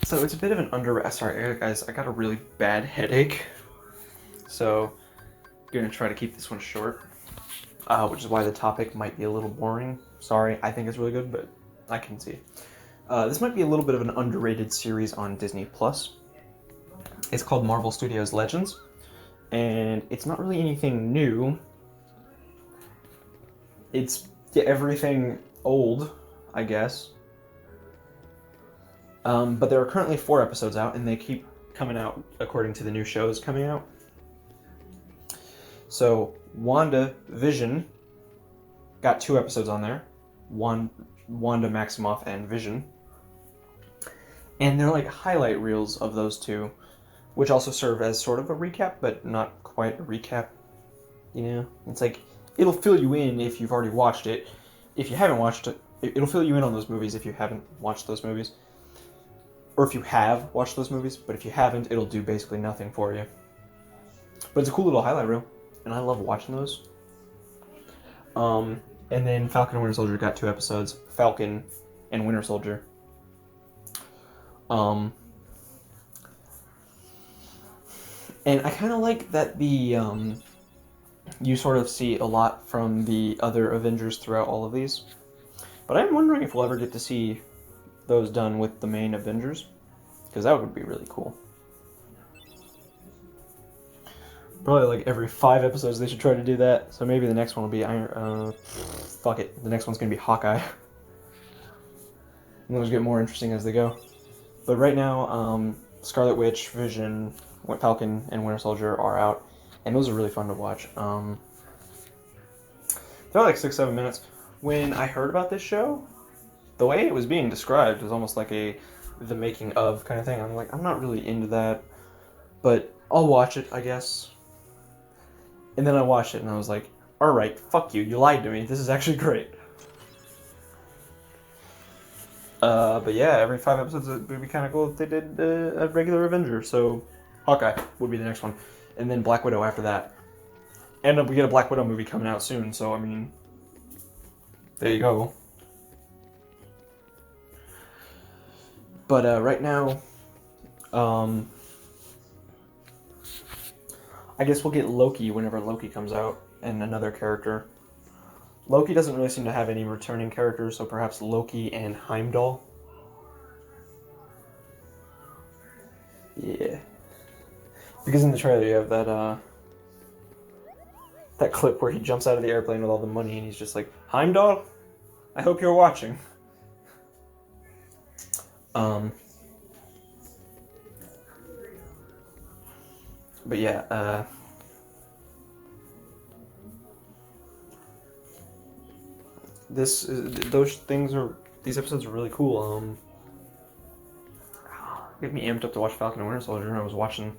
So it's a bit of an sorry guys, I got a really bad headache. So I'm gonna try to keep this one short. Which is why the topic might be a little boring. Sorry, I think it's really good, but I can see. This might be a little bit of an underrated series on Disney Plus. It's called Marvel Studios Legends, and it's not really anything new. It's everything old, I guess. But there are currently 4 episodes out, and they keep coming out according to the new shows coming out. So, WandaVision got 2 episodes on there. Wanda Maximoff and Vision. And they're like highlight reels of those 2, which also serve as sort of a recap, but not quite a recap. You know? It's like, it'll fill you in if you've already watched it. If you haven't watched it, it'll fill you in on those movies if you haven't watched those movies. Or if you have watched those movies, but if you haven't, it'll do basically nothing for you. But it's a cool little highlight reel, and I love watching those. And then Falcon and Winter Soldier got 2 episodes. Falcon and Winter Soldier. And I kind of like that you sort of see a lot from the other Avengers throughout all of these. But I'm wondering if we'll ever get to see those done with the main Avengers, because that would be really cool. Probably like every 5 episodes they should try to do that. So maybe the next one will be fuck it. The next one's gonna be Hawkeye. And those get more interesting as they go. But right now, Scarlet Witch, Vision, Falcon, and Winter Soldier are out, and those are really fun to watch. They're like 6-7 minutes. When I heard about this show, the way it was being described was almost like the making of kind of thing. I'm like, I'm not really into that, but I'll watch it, I guess. And then I watched it and I was like, alright, fuck you lied to me, this is actually great. But yeah, every 5 episodes it would be kind of cool if they did a regular Avenger, so Hawkeye would be the next one. And then Black Widow after that. And we get a Black Widow movie coming out soon, so I mean, there you go. But right now, I guess we'll get Loki whenever Loki comes out, and another character. Loki doesn't really seem to have any returning characters, so perhaps Loki and Heimdall. Yeah. Because in the trailer you have that clip where he jumps out of the airplane with all the money and he's just like, Heimdall? I hope you're watching. But yeah, these episodes are really cool. Get me amped up to watch Falcon and Winter Soldier. I was watching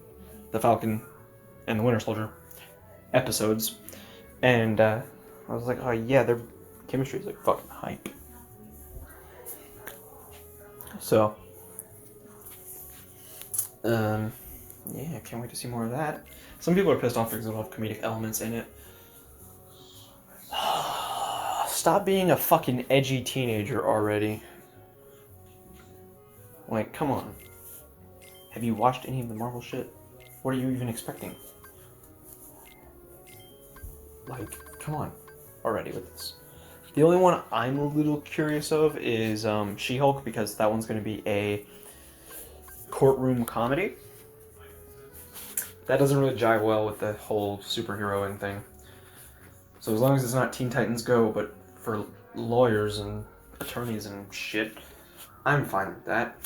the Falcon and the Winter Soldier episodes, and I was like, oh yeah, their chemistry is like fucking hype. So, yeah, can't wait to see more of that. Some people are pissed off because it'll have comedic elements in it. Stop being a fucking edgy teenager already. Like, come on. Have you watched any of the Marvel shit? What are you even expecting? Like, come on already with this. The only one I'm a little curious of is She-Hulk, because that one's going to be a courtroom comedy. That doesn't really jive well with the whole superheroing thing. So as long as it's not Teen Titans Go, but for lawyers and attorneys and shit, I'm fine with that.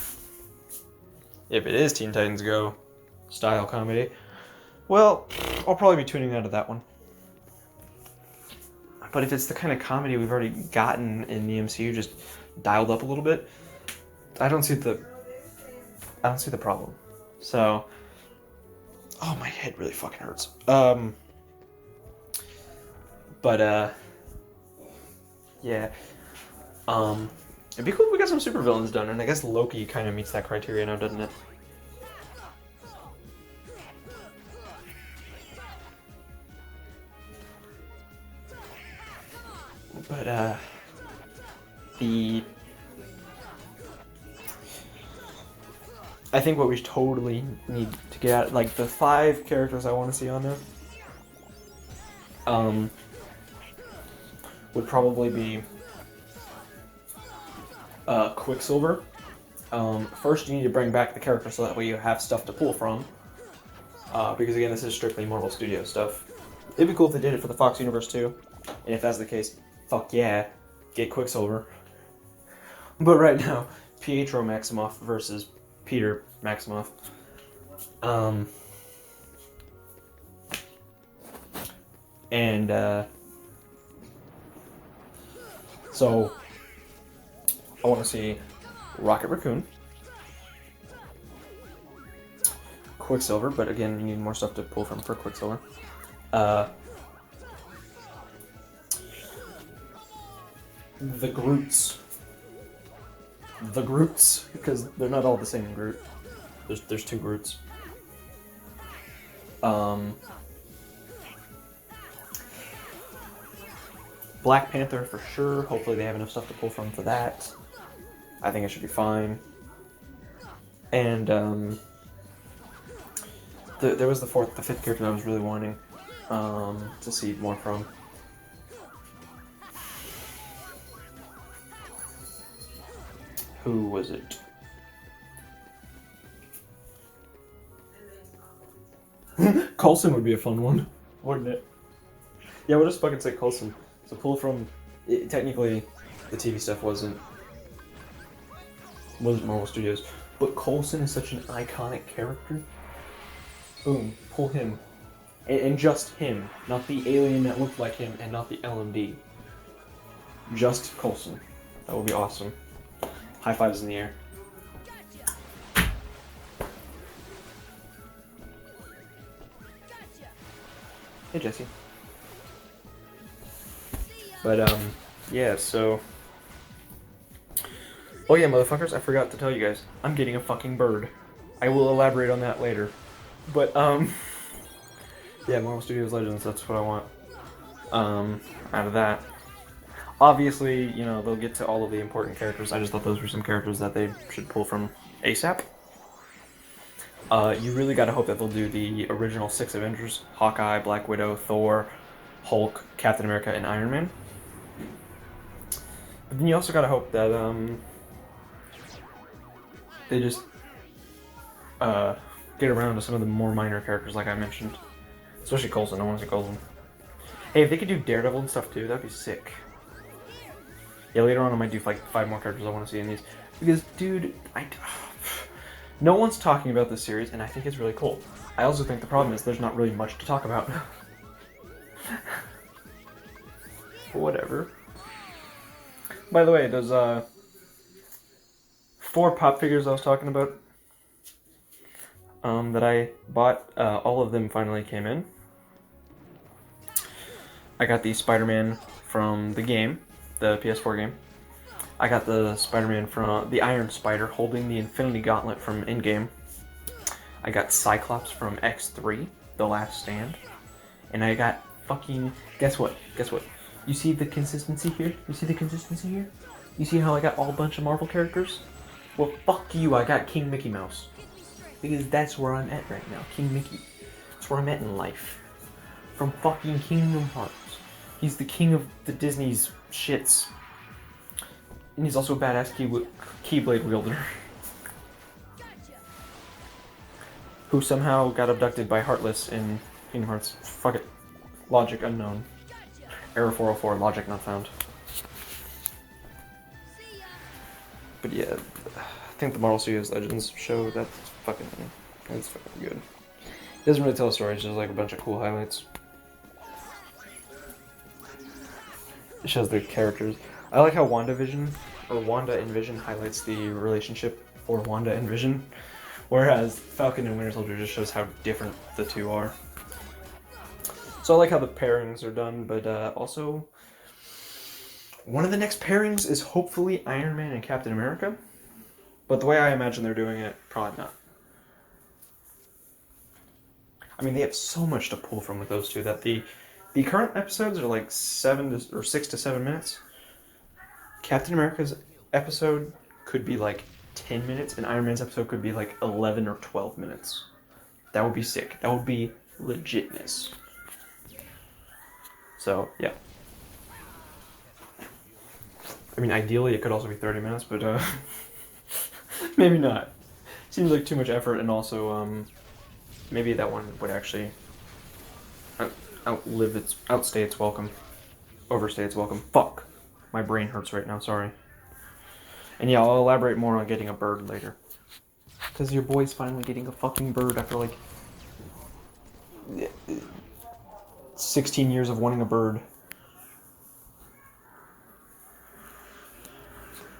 If it is Teen Titans Go style comedy, well, I'll probably be tuning out of that one. But if it's the kind of comedy we've already gotten in the MCU, just dialed up a little bit, I don't see the problem. So, oh, my head really fucking hurts. Yeah. It'd be cool if we got some supervillains done, and I guess Loki kind of meets that criteria now, doesn't it? But, I think what we totally need to get at, like, the 5 characters I want to see on there, would probably be Quicksilver. First, you need to bring back the character so that way you have stuff to pull from. Because again, this is strictly Marvel Studios stuff. It'd be cool if they did it for the Fox universe too. And if that's the case, fuck yeah, get Quicksilver. But right now, Pietro Maximoff versus Peter Maximoff. So I want to see Rocket Raccoon, Quicksilver, but again, you need more stuff to pull from for Quicksilver. The Groots, because they're not all the same Groot. There's 2 Groots. Black Panther for sure. Hopefully they have enough stuff to pull from for that. I think it should be fine. And there was the 5th character I was really wanting to see more from. Who was it? Coulson would be a fun one, wouldn't it? Yeah, we'll just fucking say Coulson. So pull from... technically, the TV stuff wasn't Marvel Studios, but Coulson is such an iconic character. Boom, pull him. And just him, not the alien that looked like him, and not the LMD. Just Coulson. That would be awesome. High fives in the air. Hey, Jesse. But, yeah, so... Oh yeah, motherfuckers, I forgot to tell you guys. I'm getting a fucking bird. I will elaborate on that later. But, yeah, Marvel Studios Legends, that's what I want. Out of that. Obviously, you know, they'll get to all of the important characters. I just thought those were some characters that they should pull from ASAP. You really gotta hope that they'll do the original 6 Avengers. Hawkeye, Black Widow, Thor, Hulk, Captain America, and Iron Man. But then you also gotta hope that, they just, get around to some of the more minor characters like I mentioned. Especially Coulson, I want to see Coulson. Hey, if they could do Daredevil and stuff too, that'd be sick. Yeah, later on I might do like 5 more characters I want to see in these. Because, dude, no one's talking about this series, and I think it's really cool. I also think the problem is there's not really much to talk about. But whatever. By the way, those 4 pop figures I was talking about that I bought, all of them finally came in. I got the Spider-Man from the game, the PS4 game. I got the Spider-Man from the Iron Spider holding the Infinity Gauntlet from Endgame. I got Cyclops from X3, The Last Stand. And I got fucking... Guess what? Guess what? You see the consistency here? You see the consistency here? You see how I got all a bunch of Marvel characters? Well, fuck you, I got King Mickey Mouse. Because that's where I'm at right now, King Mickey. That's where I'm at in life. From fucking Kingdom Hearts. He's the king of the Disney's shits. And he's also a badass Keyblade wielder. Who somehow got abducted by Heartless in Kingdom Hearts. Fuck it. Logic unknown. Error 404, logic not found. But yeah, I think the Marvel Studios Legends show, that's fucking good. It doesn't really tell a story, it's just like a bunch of cool highlights. It shows the characters. I like how Wanda and Vision highlights the relationship for Wanda and Vision, whereas Falcon and Winter Soldier just shows how different the two are. So I like how the pairings are done, but also one of the next pairings is hopefully Iron Man and Captain America, but the way I imagine they're doing it, probably not. I mean, they have so much to pull from with those two that the current episodes are like 6 to 7 minutes. Captain America's episode could be like 10 minutes, and Iron Man's episode could be like 11 or 12 minutes. That would be sick. That would be legitness. So, yeah. I mean, ideally it could also be 30 minutes, but maybe not. Seems like too much effort, and also maybe that one would actually outstay its welcome. Overstay its welcome. Fuck. My brain hurts right now, sorry. And yeah, I'll elaborate more on getting a bird later. Because your boy's finally getting a fucking bird after like 16 years of wanting a bird.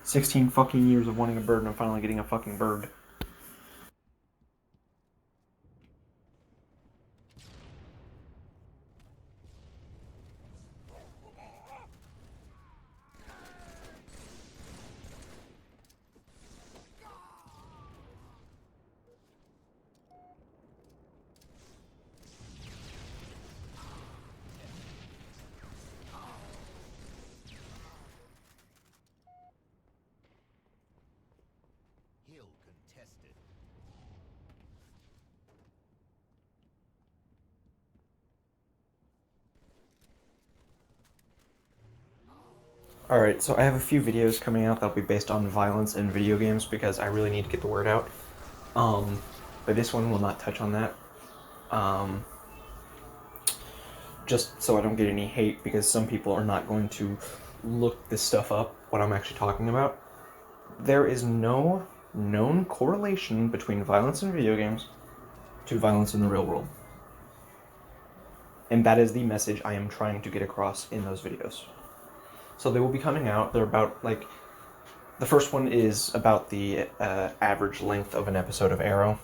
16 fucking years of wanting a bird, and I'm finally getting a fucking bird. Alright, so I have a few videos coming out that'll be based on violence in video games because I really need to get the word out. But this one will not touch on that. Just so I don't get any hate, because some people are not going to look this stuff up, what I'm actually talking about. There is no known correlation between violence in video games to violence in the real world. And that is the message I am trying to get across in those videos. So they will be coming out. They're about, like, the first one is about the average length of an episode of Arrow.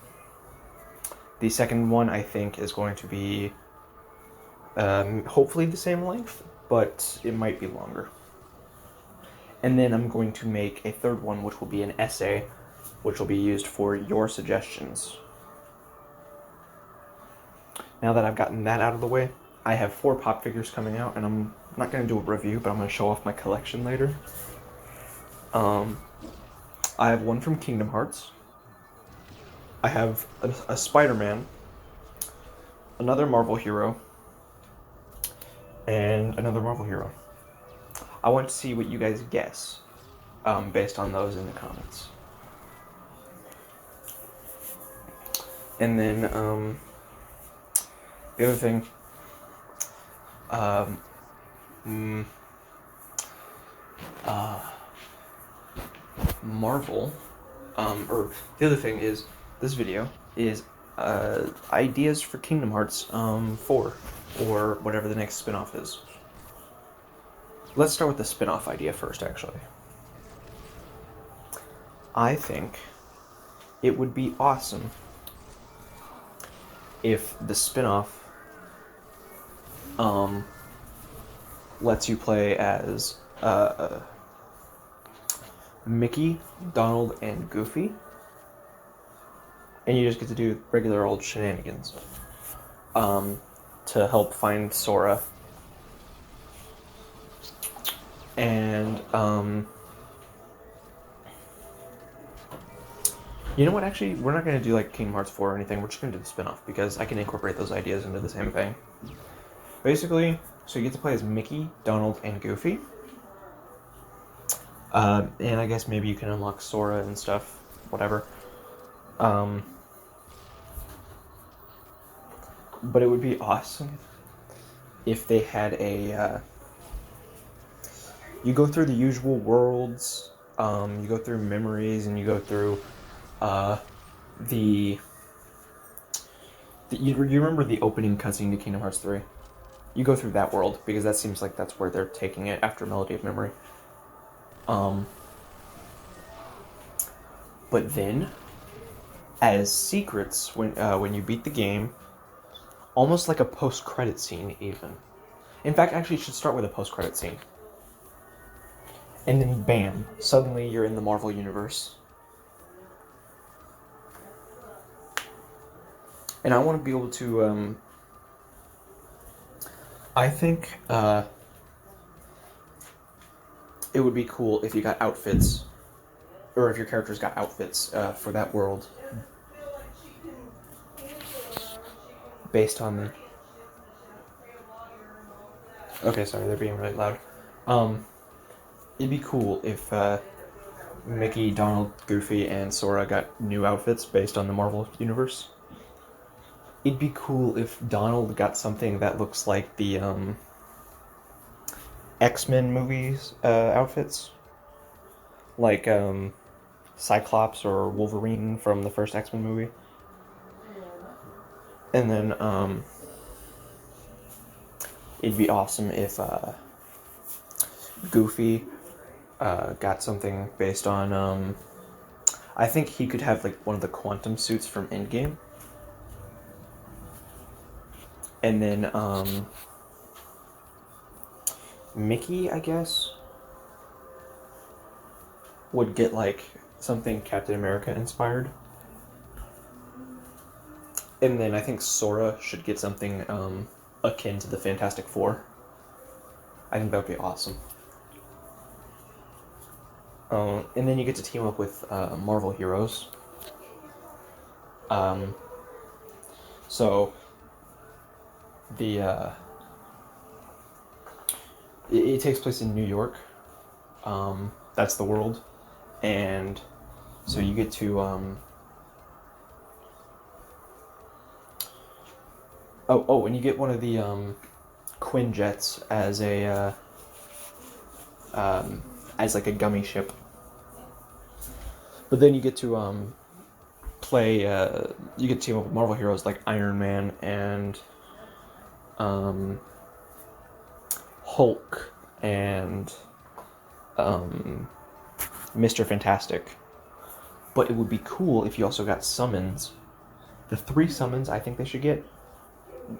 The second one, I think, is going to be hopefully the same length, but it might be longer. And then I'm going to make a third one, which will be an essay, which will be used for your suggestions. Now that I've gotten that out of the way, I have 4 pop figures coming out, and I'm not going to do a review, but I'm going to show off my collection later. I have one from Kingdom Hearts. I have a Spider-Man, another Marvel hero, and another Marvel hero. I want to see what you guys guess, based on those in the comments. And then, the other thing, Marvel, or the other thing is, this video is, ideas for Kingdom Hearts, 4, or whatever the next spin-off is. Let's start with the spin-off idea first, actually. I think it would be awesome if the spin-off lets you play as Mickey, Donald, and Goofy, and you just get to do regular old shenanigans to help find Sora. And you know what, actually, we're not going to do like Kingdom Hearts 4 or anything. We're just going to do the spin-off, because I can incorporate those ideas into the same thing. Basically, so you get to play as Mickey, Donald, and Goofy. And I guess maybe you can unlock Sora and stuff, whatever. But it would be awesome if they had a, you go through the usual worlds, you go through memories, and you go through, you remember the opening cutscene to Kingdom Hearts 3? You go through that world, because that seems like that's where they're taking it after Melody of Memory. But then, as secrets, when you beat the game, almost like a post-credit scene, even. In fact, actually, it should start with a post-credit scene. And then, bam, suddenly you're in the Marvel Universe. And I want to be able to, I think, it would be cool if you got outfits or if your character's got outfits for that world based on. Okay, sorry, they're being really loud. It'd be cool if Mickey, Donald, Goofy, and Sora got new outfits based on the Marvel Universe. It'd be cool if Donald got something that looks like the X-Men movies outfits. Like Cyclops or Wolverine from the first X-Men movie. And then it'd be awesome if Goofy got something based on I think he could have like one of the quantum suits from Endgame. And then Mickey, I guess, would get like something Captain America inspired. And then I think Sora should get something akin to the Fantastic Four. I think that would be awesome. And then you get to team up with Marvel heroes. So the it takes place in New York. That's the world, and so you get to and you get one of the Quinjets as a as like a gummy ship. But then you get to play. You get to team up with Marvel heroes like Iron Man and Hulk and Mr. Fantastic. But it would be cool if you also got summons. The 3 summons I think they should get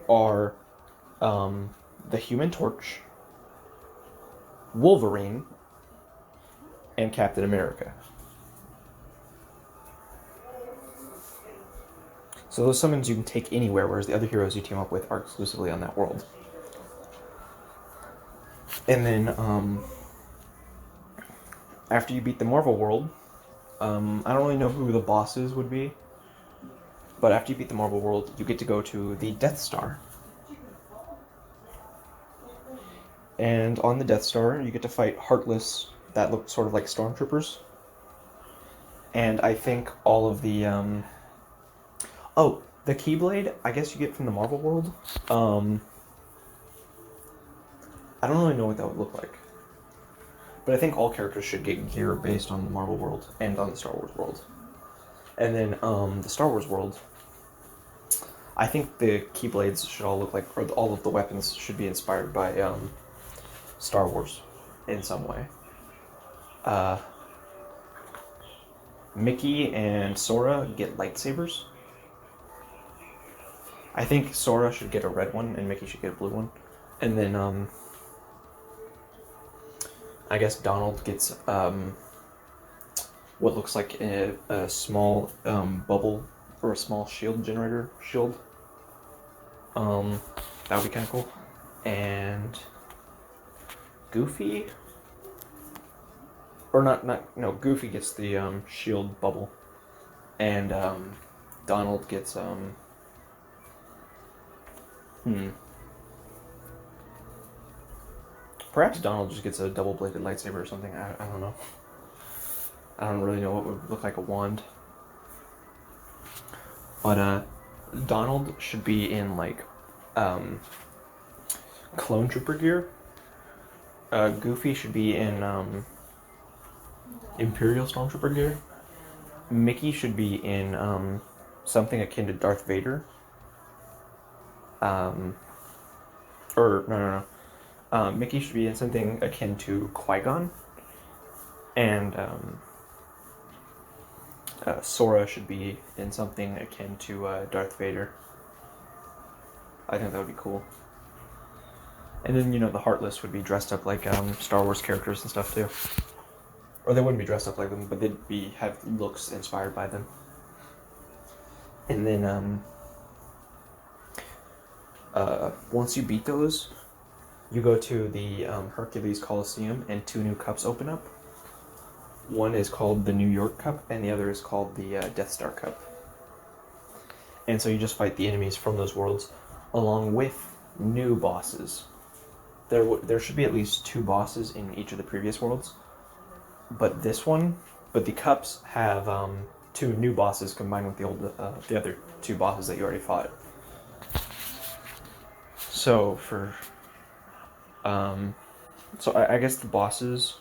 are the Human Torch, Wolverine, and Captain America. So those summons you can take anywhere, whereas the other heroes you team up with are exclusively on that world. And then after you beat the Marvel world, I don't really know who the bosses would be, but after you beat the Marvel world, you get to go to the Death Star. And on the Death Star, you get to fight Heartless that look sort of like stormtroopers. And I think all of the the Keyblade, I guess you get from the Marvel world. I don't really know what that would look like. But I think all characters should get gear based on the Marvel world and on the Star Wars world. And then the Star Wars world, I think the Keyblades should all look like, or all of the weapons should be inspired by Star Wars in some way. Mickey and Sora get lightsabers. I think Sora should get a red one and Mickey should get a blue one. And then I guess Donald gets what looks like a small bubble or a small shield generator shield. That would be kind of cool. And Goofy, or Goofy gets the shield bubble, and Donald gets Perhaps Donald just gets a double-bladed lightsaber or something. I don't know. I don't really know what would look like a wand. But Donald should be in like clone trooper gear. Goofy should be in Imperial Stormtrooper gear. Mickey should be in something akin to Darth Vader. Mickey should be in something akin to Qui-Gon. And Sora should be in something akin to Darth Vader. I think that would be cool. And then, the Heartless would be dressed up like Star Wars characters and stuff too. Or they wouldn't be dressed up like them, but they'd have looks inspired by them. And then once you beat those, you go to the Hercules Coliseum and 2 new cups open up. One is called the New York Cup, and the other is called the Death Star Cup. And so you just fight the enemies from those worlds, along with new bosses. There should be at least 2 bosses in each of the previous worlds, but the cups have 2 new bosses combined with the other 2 bosses that you already fought. So I guess the bosses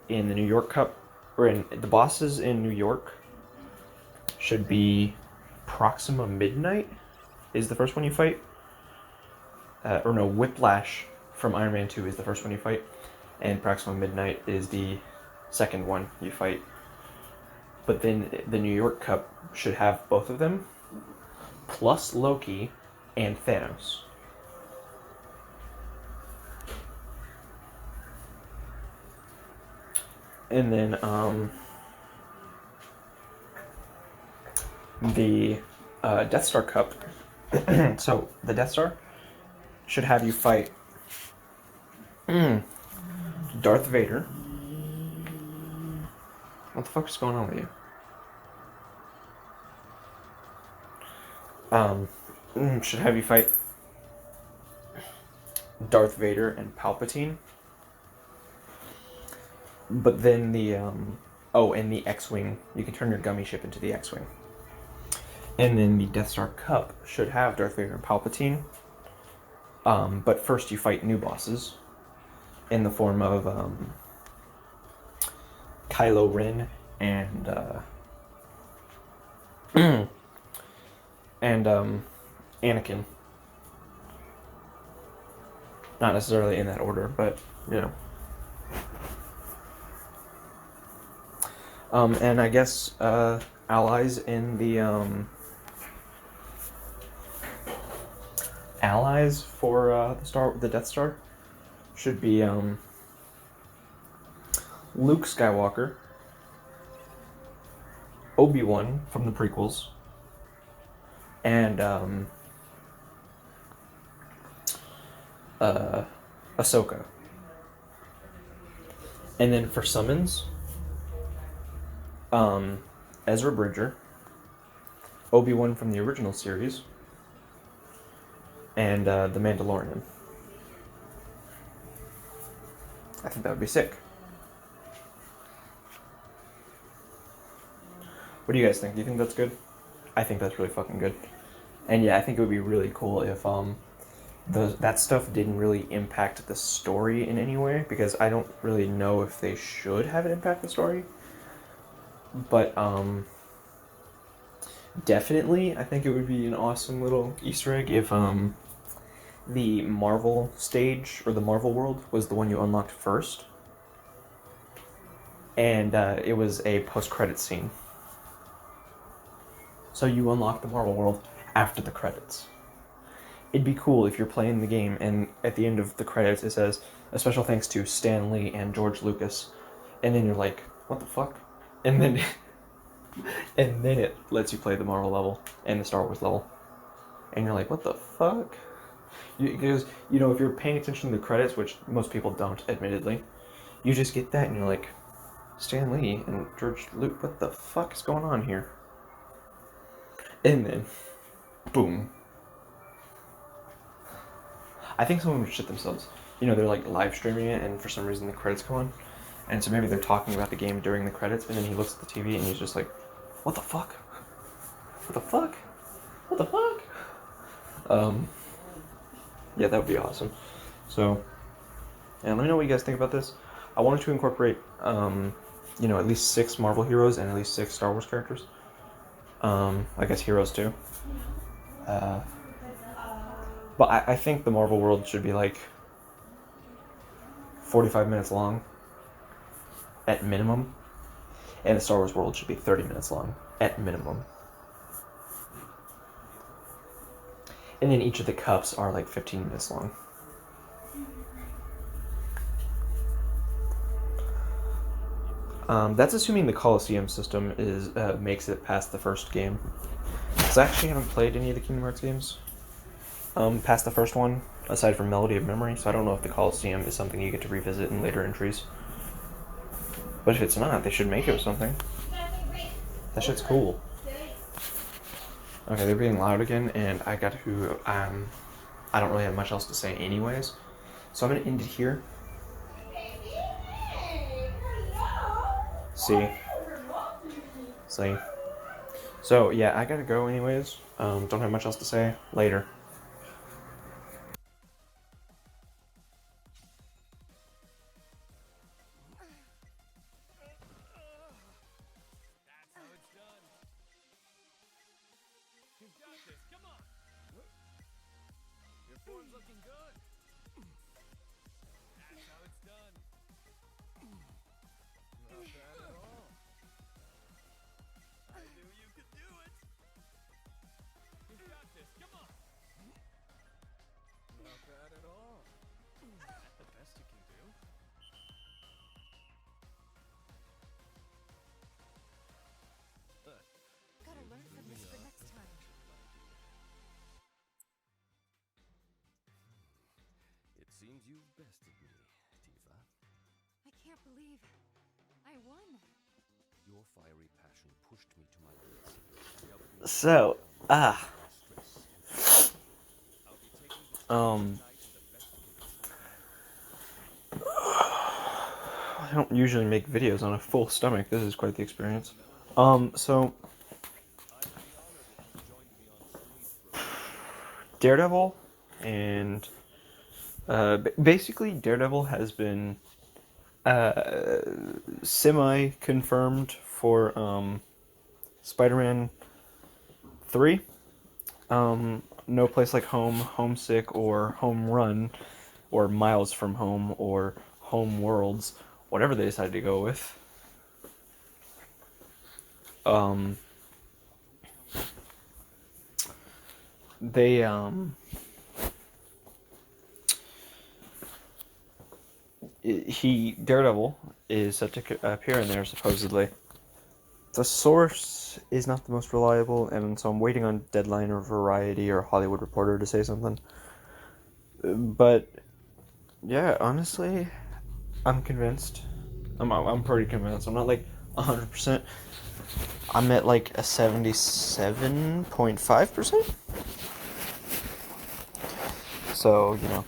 in the New York Cup, the bosses in New York should be Proxima Midnight is the first one you fight. Whiplash from Iron Man 2 is the first one you fight, and Proxima Midnight is the second one you fight. But then the New York Cup should have both of them, plus Loki and Thanos. And then the Death Star Cup. So the Death Star should have you fight Darth Vader. What the fuck is going on with you? Should have you fight Darth Vader and Palpatine. But then and the X-Wing, you can turn your gummy ship into the X-Wing. And then the Death Star Cup should have Darth Vader and Palpatine. But first you fight new bosses in the form of Kylo Ren and Anakin. Not necessarily in that order, but you know. And I guess allies in the allies for the Death Star should be Luke Skywalker, Obi-Wan from the prequels, and Ahsoka. And then for summons, Ezra Bridger, Obi-Wan from the original series, and the Mandalorian. I think that would be sick. What do you guys think? Do you think that's good? I think that's really fucking good. And yeah, I think it would be really cool if that stuff didn't really impact the story in any way, because I don't really know if they should have it impact the story. But definitely, I think it would be an awesome little Easter egg if the Marvel stage, or the Marvel world, was the one you unlocked first. And it was a post-credits scene. So you unlock the Marvel world after the credits. It'd be cool if you're playing the game and at the end of the credits it says, a special thanks to Stan Lee and George Lucas. And then you're like, what the fuck? And then it lets you play the Marvel level and the Star Wars level. And you're like, what the fuck? Because, you know, if you're paying attention to the credits, which most people don't, admittedly, you just get that and you're like, Stan Lee and George Lucas, what the fuck is going on here? And then, boom. I think someone would shit themselves. You know, they're like live streaming it and for some reason the credits go on. And so maybe they're talking about the game during the credits, and then he looks at the TV and he's just like, what the fuck? What the fuck? What the fuck? Yeah, that would be awesome. So, and let me know what you guys think about this. I wanted to incorporate, you know, at least 6 Marvel heroes and at least 6 Star Wars characters. I guess heroes too. But I think the Marvel world should be like 45 minutes long at minimum, and the Star Wars world should be 30 minutes long at minimum. And then each of the cups are like 15 minutes long. That's assuming the Coliseum system makes it past the first game. Because I actually haven't played any of the Kingdom Hearts games past the first one, aside from Melody of Memory, so I don't know if the Coliseum is something you get to revisit in later entries. But if it's not, they should make it with something. That shit's cool. Okay, they're being loud again, and I got to, I don't really have much else to say anyways. So I'm going to end it here. See? So, yeah, I gotta go anyways. Don't have much else to say. Later. Seems you've bested me, Tifa. I can't believe I won. Your fiery passion pushed me to my limits. So, I don't usually make videos on a full stomach. This is quite the experience. So Daredevil and basically Daredevil has been semi-confirmed for Spider-Man 3. No Place Like Home, Homesick, or Home Run, or Miles from Home, or Home Worlds, whatever they decide to go with. Daredevil is set to appear in there supposedly. The source is not the most reliable, and so I'm waiting on Deadline or Variety or Hollywood Reporter to say something. But yeah, honestly, I'm convinced. I'm pretty convinced. I'm not like 100%. I'm at like a 77.5%. So, you know.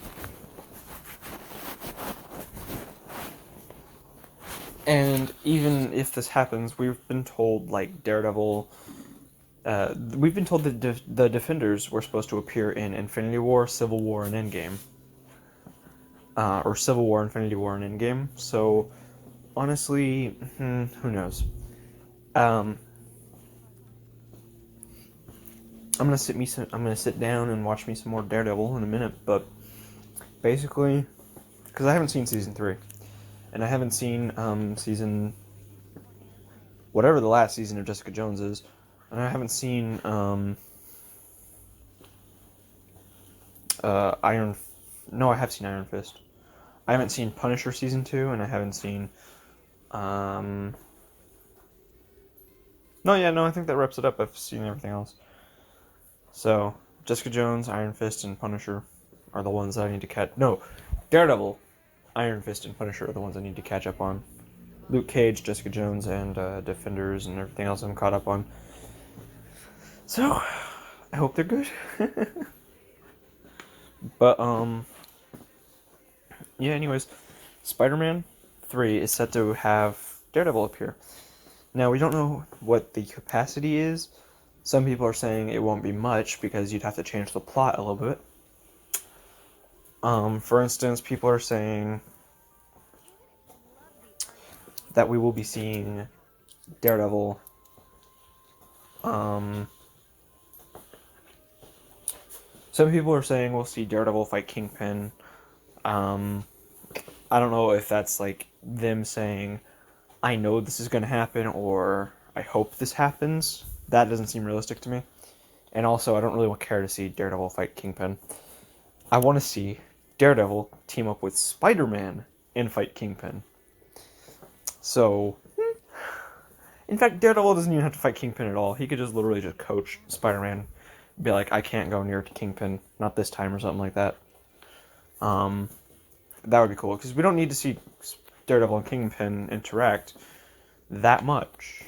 And even if this happens, we've been told, like, Daredevil... we've been told that the Defenders were supposed to appear in Infinity War, Civil War, and Endgame. Or Civil War, Infinity War, and Endgame. So, honestly, who knows? I'm gonna sit down and watch me some more Daredevil in a minute, but basically, because I haven't seen season 3. And I haven't seen season... whatever the last season of Jessica Jones is. And I haven't seen Iron... No, I have seen Iron Fist. I haven't seen Punisher season 2, and I haven't seen... No, I think that wraps it up. I've seen everything else. So, Jessica Jones, Iron Fist, and Punisher are the ones that I need to catch... No, Daredevil, Iron Fist, and Punisher are the ones I need to catch up on. Luke Cage, Jessica Jones, and Defenders, and everything else I'm caught up on. So, I hope they're good. But, yeah, anyways, Spider-Man 3 is set to have Daredevil appear. Now, we don't know what the capacity is. Some people are saying it won't be much because you'd have to change the plot a little bit. For instance, people are saying that we will be seeing Daredevil, some people are saying we'll see Daredevil fight Kingpin. I don't know if that's like them saying, I know this is going to happen, or I hope this happens. That doesn't seem realistic to me. And also, I don't really care to see Daredevil fight Kingpin. I want to see Daredevil team up with Spider-Man and fight Kingpin. So, in fact, Daredevil doesn't even have to fight Kingpin at all. He could just literally just coach Spider-Man. Be like, I can't go near to Kingpin, not this time, or something like that. That would be cool, because we don't need to see Daredevil and Kingpin interact that much.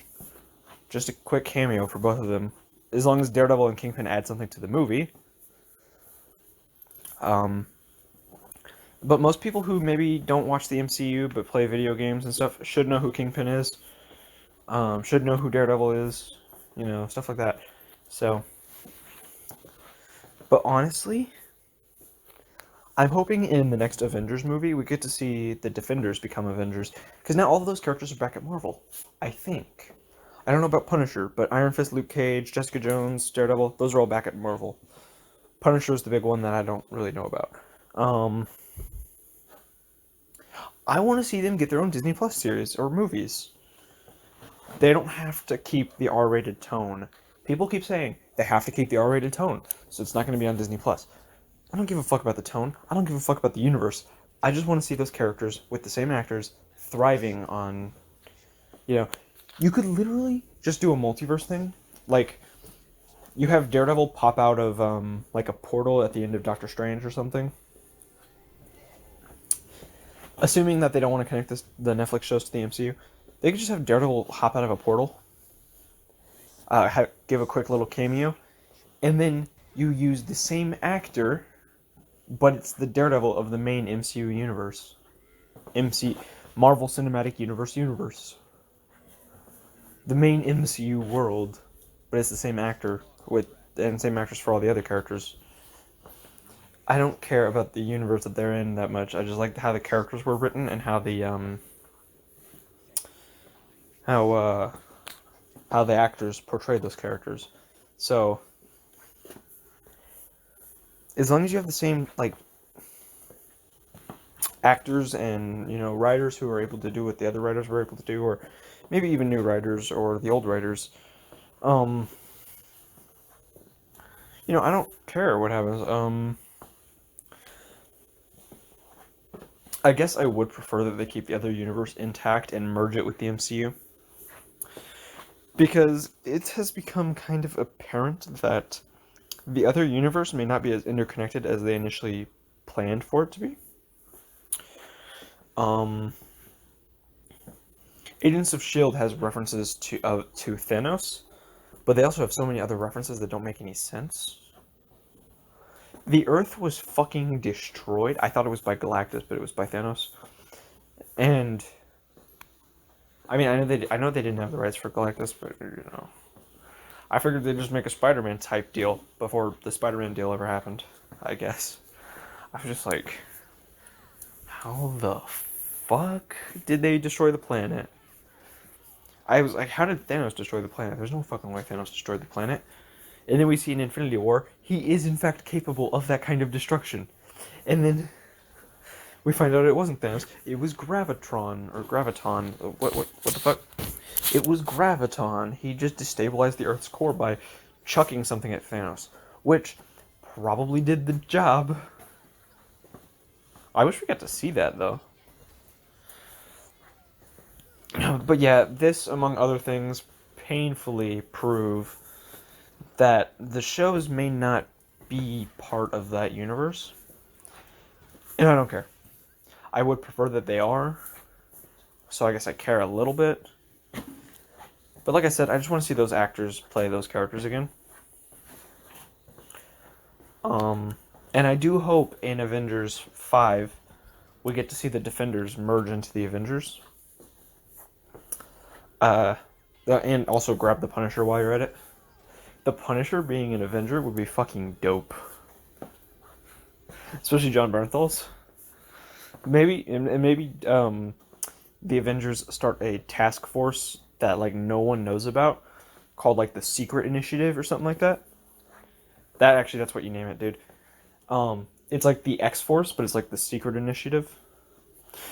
Just a quick cameo for both of them. As long as Daredevil and Kingpin add something to the movie. But most people who maybe don't watch the MCU but play video games and stuff should know who Kingpin is. Should know who Daredevil is. You know, stuff like that. So, but honestly, I'm hoping in the next Avengers movie we get to see the Defenders become Avengers. Because now all of those characters are back at Marvel. I think. I don't know about Punisher, but Iron Fist, Luke Cage, Jessica Jones, Daredevil, those are all back at Marvel. Punisher's the big one that I don't really know about. I want to see them get their own Disney Plus series or movies. They don't have to keep the R-rated tone. People keep saying they have to keep the R-rated tone, so it's not going to be on Disney Plus. I don't give a fuck about the tone. I don't give a fuck about the universe. I just want to see those characters with the same actors thriving on, you know, you could literally just do a multiverse thing. Like, you have Daredevil pop out of, like a portal at the end of Doctor Strange or something. Assuming that they don't want to connect the Netflix shows to the MCU, they could just have Daredevil hop out of a portal, give a quick little cameo, and then you use the same actor, but it's the Daredevil of the main MCU universe. Marvel Cinematic Universe. The main MCU world, but it's the same actor and same actors for all the other characters. I don't care about the universe that they're in that much. I just like how the characters were written and how the how the actors portrayed those characters. So as long as you have the same like actors and, you know, writers who are able to do what the other writers were able to do, or maybe even new writers or the old writers, you know, I don't care what happens. I guess I would prefer that they keep the other universe intact and merge it with the MCU. Because it has become kind of apparent that the other universe may not be as interconnected as they initially planned for it to be. Agents of S.H.I.E.L.D. has references to Thanos, but they also have so many other references that don't make any sense. The Earth was fucking destroyed. I thought it was by Galactus, but it was by Thanos. And I mean, I know they didn't have the rights for Galactus, but you know, I figured they'd just make a Spider-Man type deal before the Spider-Man deal ever happened. I guess I was just like, how the fuck did they destroy the planet? I was like, how did Thanos destroy the planet? There's no fucking way Thanos destroyed the planet. And then we see in Infinity War, he is in fact capable of that kind of destruction. And then we find out it wasn't Thanos. It was Gravitron, or Graviton. What the fuck? It was Graviton. He just destabilized the Earth's core by chucking something at Thanos, which probably did the job. I wish we got to see that, though. But yeah, this, among other things, painfully prove that the shows may not be part of that universe. And I don't care. I would prefer that they are. So I guess I care a little bit. But like I said, I just want to see those actors play those characters again. And I do hope in Avengers 5 we get to see the Defenders merge into the Avengers. And also grab the Punisher while you're at it. The Punisher being an Avenger would be fucking dope. Especially John Bernthal's. Maybe the Avengers start a task force that like no one knows about, called like the Secret Initiative or something like that. That's what you name it, dude. It's like the X-Force, but it's like the Secret Initiative.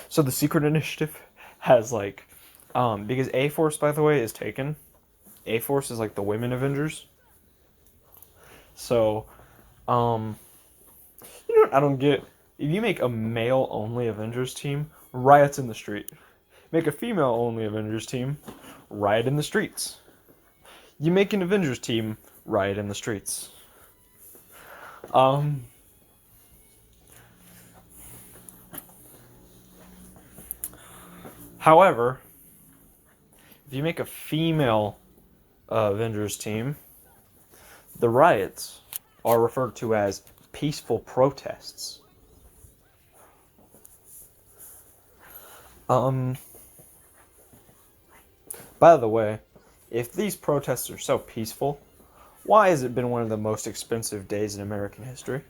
So the Secret Initiative has like, because A-Force, by the way, is taken. A-Force is like the women Avengers. So, you know what I don't get? If you make a male-only Avengers team, riots in the street. Make a female-only Avengers team, riot in the streets. You make an Avengers team, riot in the streets. However, if you make a female Avengers team, the riots are referred to as peaceful protests. By the way, if these protests are so peaceful, why has it been one of the most expensive days in American history?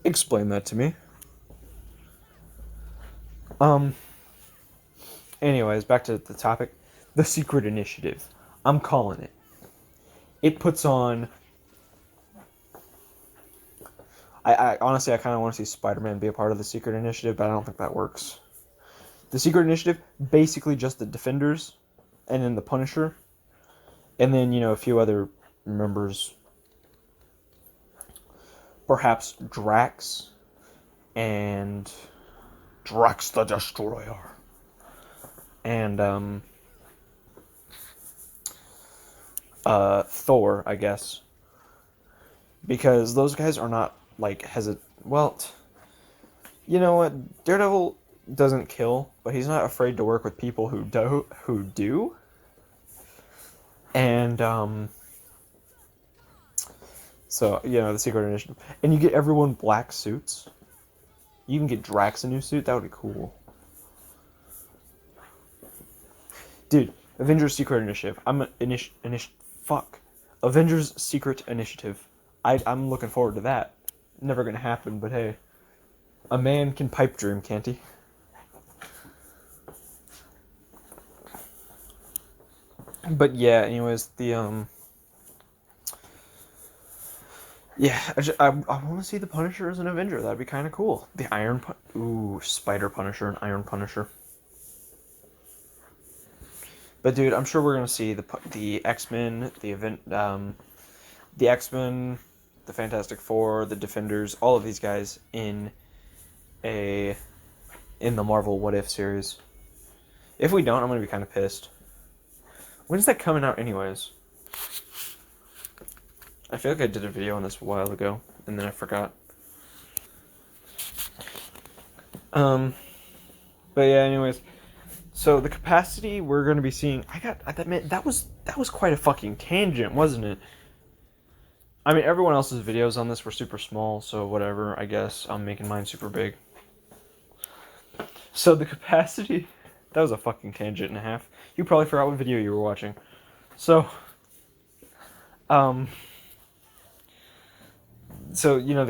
Explain that to me. Anyways, back to the topic. The Secret Initiative. I'm calling it. It puts on... I honestly, I kind of want to see Spider-Man be a part of the Secret Initiative, but I don't think that works. The Secret Initiative, basically just the Defenders, and then the Punisher, and then, a few other members. Perhaps Drax, and Drax the Destroyer. And, Thor, I guess. Because those guys are not, well, you know what? Daredevil doesn't kill, but he's not afraid to work with people who do. And, so, the Secret Initiative. And you get everyone black suits. You can get Drax a new suit. That would be cool. Dude, Avengers Secret Initiative. Avengers Secret Initiative. I'm looking forward to that. Never gonna happen, but hey. A man can pipe dream, can't he? But yeah, anyways, yeah, I want to see the Punisher as an Avenger. That'd be kind of cool. The Spider Punisher and Iron Punisher. But dude, I'm sure we're gonna see the X-Men, the X-Men, the Fantastic Four, the Defenders, all of these guys in the Marvel What If series. If we don't, I'm gonna be kind of pissed. When's that coming out, anyways? I feel like I did a video on this a while ago, and then I forgot. But yeah, anyways. So the capacity we're going to be seeing, that was quite a fucking tangent, wasn't it? I mean, everyone else's videos on this were super small, so whatever, I guess. I'm making mine super big. So the capacity, that was a fucking tangent and a half. You probably forgot what video you were watching. So, the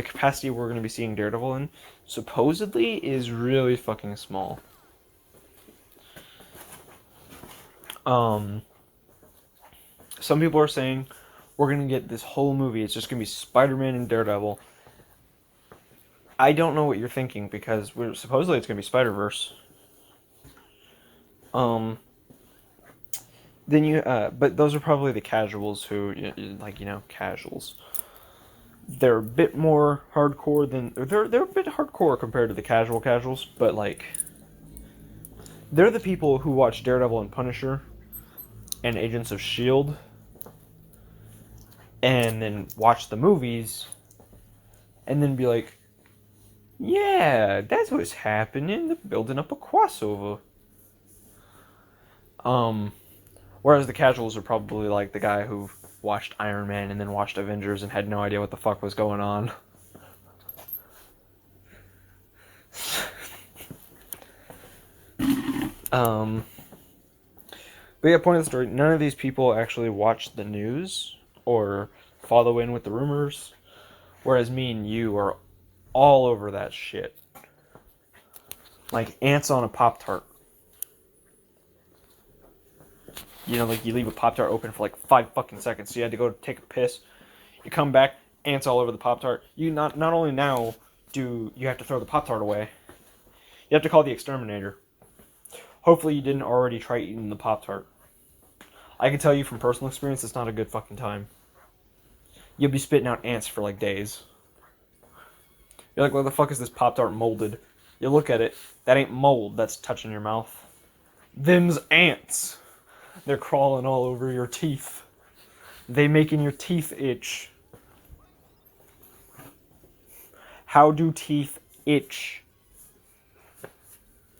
capacity we're going to be seeing Daredevil in, supposedly, is really fucking small. Some people are saying we're going to get this whole movie, it's just going to be Spider-Man and Daredevil. I don't know what you're thinking, because supposedly it's going to be Spider-Verse. But those are probably the casuals who, casuals. They're a bit more hardcore they're a bit hardcore compared to the casuals, but, they're the people who watch Daredevil and Punisher and Agents of S.H.I.E.L.D. and then watch the movies and then be like, yeah, that's what's happening. They're building up a crossover. Whereas the casuals are probably like the guy who watched Iron Man and then watched Avengers and had no idea what the fuck was going on. But yeah, point of the story, none of these people actually watch the news or follow in with the rumors, whereas me and you are all over that shit. Like ants on a Pop-Tart. You leave a Pop-Tart open for 5 fucking seconds, so you had to go take a piss. You come back, ants all over the Pop-Tart. You not only now do you have to throw the Pop-Tart away, you have to call the exterminator. Hopefully you didn't already try eating the Pop-Tart. I can tell you from personal experience, it's not a good fucking time. You'll be spitting out ants for days. You're like, why the fuck is this Pop-Tart molded? You look at it, that ain't mold that's touching your mouth. Them's ants. They're crawling all over your teeth. They making your teeth itch. How do teeth itch?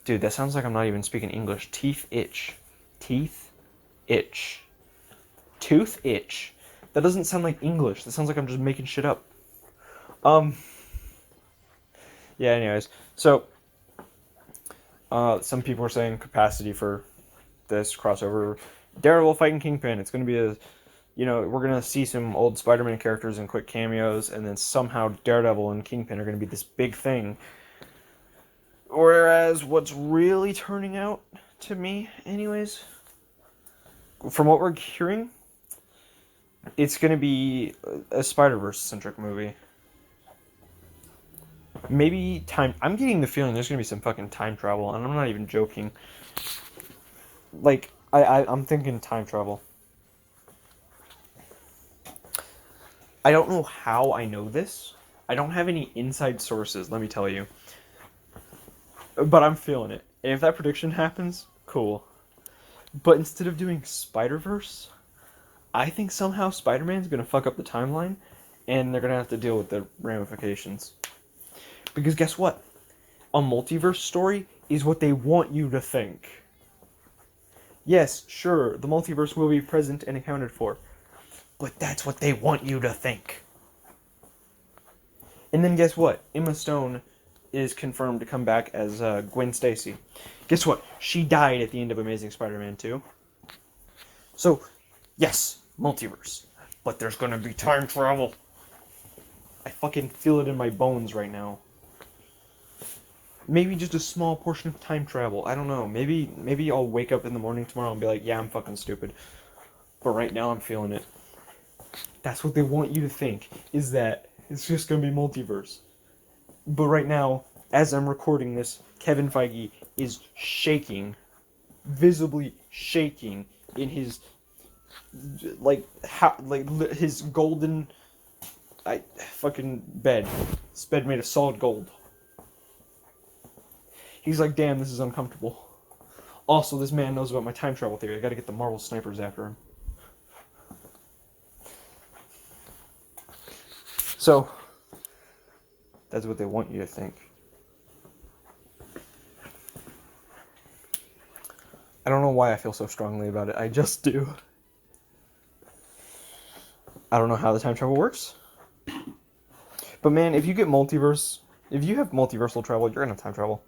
Dude, that sounds like I'm not even speaking English. Teeth itch. Teeth itch. Tooth itch. That doesn't sound like English. That sounds like I'm just making shit up. Yeah, anyways. So, some people are saying capacity for this crossover. Daredevil fighting Kingpin. It's going to be a... we're going to see some old Spider-Man characters in quick cameos, and then somehow Daredevil and Kingpin are going to be this big thing. Whereas what's really turning out to me, anyways, from what we're hearing, it's going to be a Spider-Verse-centric movie. Maybe time... I'm getting the feeling there's going to be some fucking time travel, and I'm not even joking. Like, I'm thinking time travel. I don't know how I know this. I don't have any inside sources, let me tell you. But I'm feeling it. And if that prediction happens, cool. But instead of doing Spider-Verse, I think somehow Spider-Man's going to fuck up the timeline, and they're going to have to deal with the ramifications. Because guess what? A multiverse story is what they want you to think. Yes, sure, the multiverse will be present and accounted for. But that's what they want you to think. And then guess what? Emma Stone is confirmed to come back as Gwen Stacy. Guess what? She died at the end of Amazing Spider-Man 2. So, yes, multiverse. But there's gonna be time travel. I fucking feel it in my bones right now. Maybe just a small portion of time travel. I don't know. Maybe I'll wake up in the morning tomorrow and be like, yeah, I'm fucking stupid. But right now I'm feeling it. That's what they want you to think, is that it's just gonna be multiverse. But right now, as I'm recording this, Kevin Feige is shaking, visibly shaking in his, his golden, fucking bed. This bed made of solid gold. He's like, damn, this is uncomfortable. Also, this man knows about my time travel theory. I gotta get the Marvel snipers after him. So, that's what they want you to think. I don't know why I feel so strongly about it. I just do. I don't know how the time travel works. But man, if you have multiversal travel, you're gonna have time travel.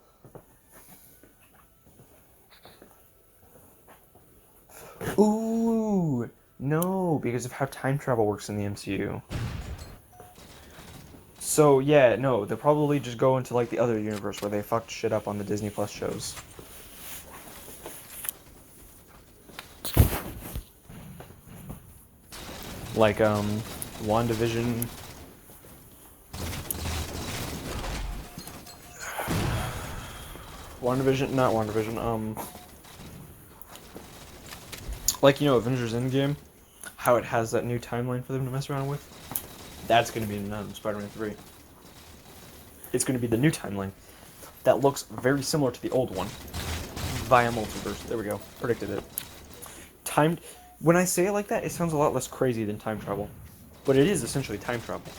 Ooh, no, because of how time travel works in the MCU. So, yeah, no, they'll probably just go into, the other universe where they fucked shit up on the Disney Plus shows. Like, WandaVision. Not WandaVision, Avengers Endgame, how it has that new timeline for them to mess around with. That's going to be in Spider-Man 3. It's going to be the new timeline that looks very similar to the old one via multiverse. There we go. Predicted it. When I say it like that, it sounds a lot less crazy than time travel. But it is essentially time travel.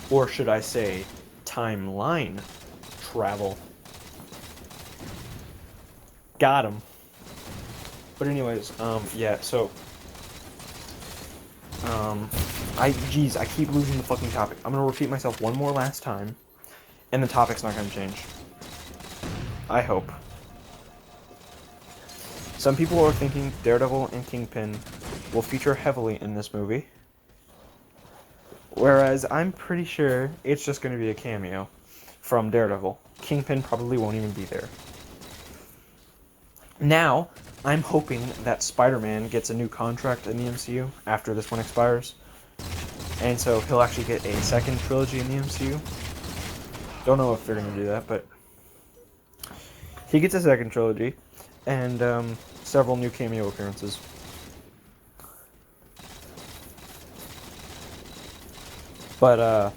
Or should I say, timeline travel. Got him. But anyways, yeah, so... I keep losing the fucking topic. I'm gonna repeat myself one more last time, and the topic's not gonna change. I hope. Some people are thinking Daredevil and Kingpin will feature heavily in this movie, whereas I'm pretty sure it's just gonna be a cameo from Daredevil. Kingpin probably won't even be there. Now, I'm hoping that Spider-Man gets a new contract in the MCU after this one expires. And so he'll actually get a second trilogy in the MCU. Don't know if they're going to do that, but he gets a second trilogy and several new cameo appearances. But,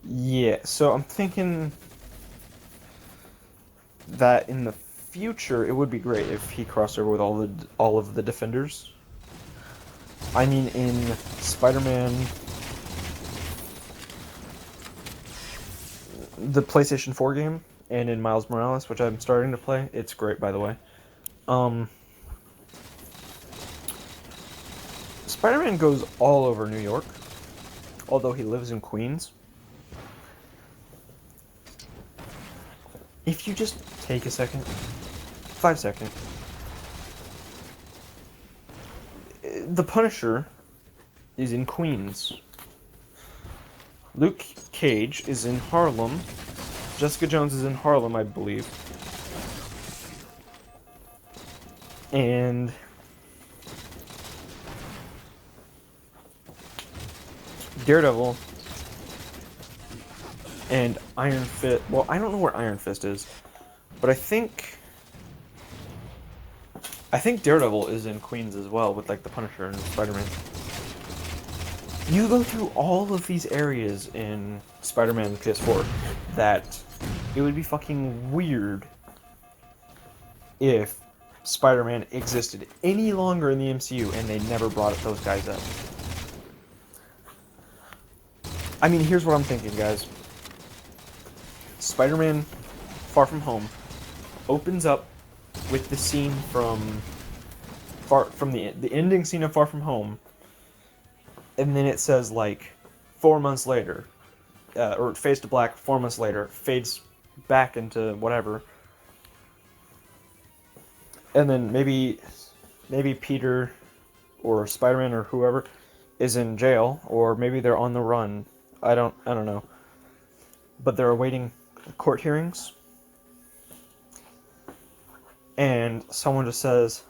yeah, so I'm thinking that in the future, it would be great if he crossed over with all of the Defenders. I mean, in Spider-Man... the PlayStation 4 game and in Miles Morales, which I'm starting to play. It's great, by the way. Spider-Man goes all over New York, although he lives in Queens. If you just take a second, 5 seconds, the Punisher is in Queens. Luke Cage is in Harlem. Jessica Jones is in Harlem, I believe. And Daredevil and Iron Fist. Well, I don't know where Iron Fist is, but I think Daredevil is in Queens as well, with like the Punisher and Spider-Man. You go through all of these areas in Spider-Man PS4 that it would be fucking weird if Spider-Man existed any longer in the MCU and they never brought those guys up. I mean, here's what I'm thinking, guys. Spider-Man Far From Home opens up with the scene from the ending scene of Far From Home, and then it says like 4 months later, or it fades to black 4 months later, fades back into whatever, and then maybe Peter or Spider-Man or whoever is in jail, or maybe they're on the run. I don't know, but they're awaiting court hearings, and someone just says,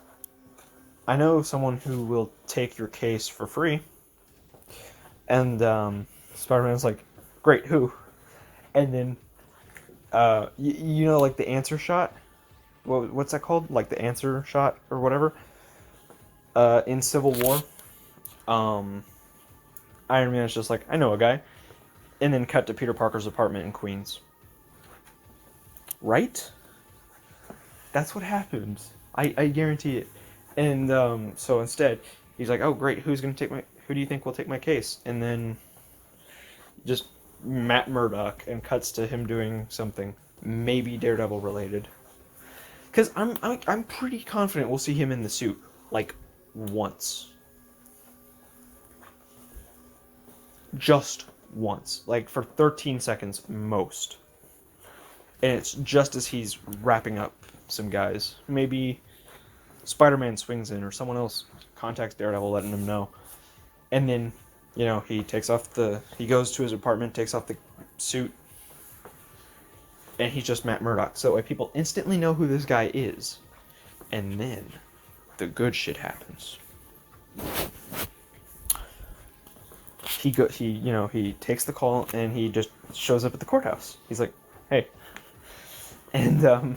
I know someone who will take your case for free. And Spider-Man's like, great, who? And then, you know, like the answer shot? What's that called? Like the answer shot or whatever? In Civil War, Iron Man's just like, I know a guy. And then cut to Peter Parker's apartment in Queens. Right? That's what happens. I guarantee it. And so instead, he's like, oh great, who do you think will take my case? And then just Matt Murdock, and cuts to him doing something maybe Daredevil related. Because I'm pretty confident we'll see him in the suit like once. Just once, like for 13 seconds most. And it's just as he's wrapping up some guys. Maybe Spider-Man swings in, or someone else contacts Daredevil letting him know. And then, you know, he goes to his apartment, takes off the suit, and he's just Matt Murdock. So like, people instantly know who this guy is. And then the good shit happens. He takes the call and he just shows up at the courthouse. He's like, hey. And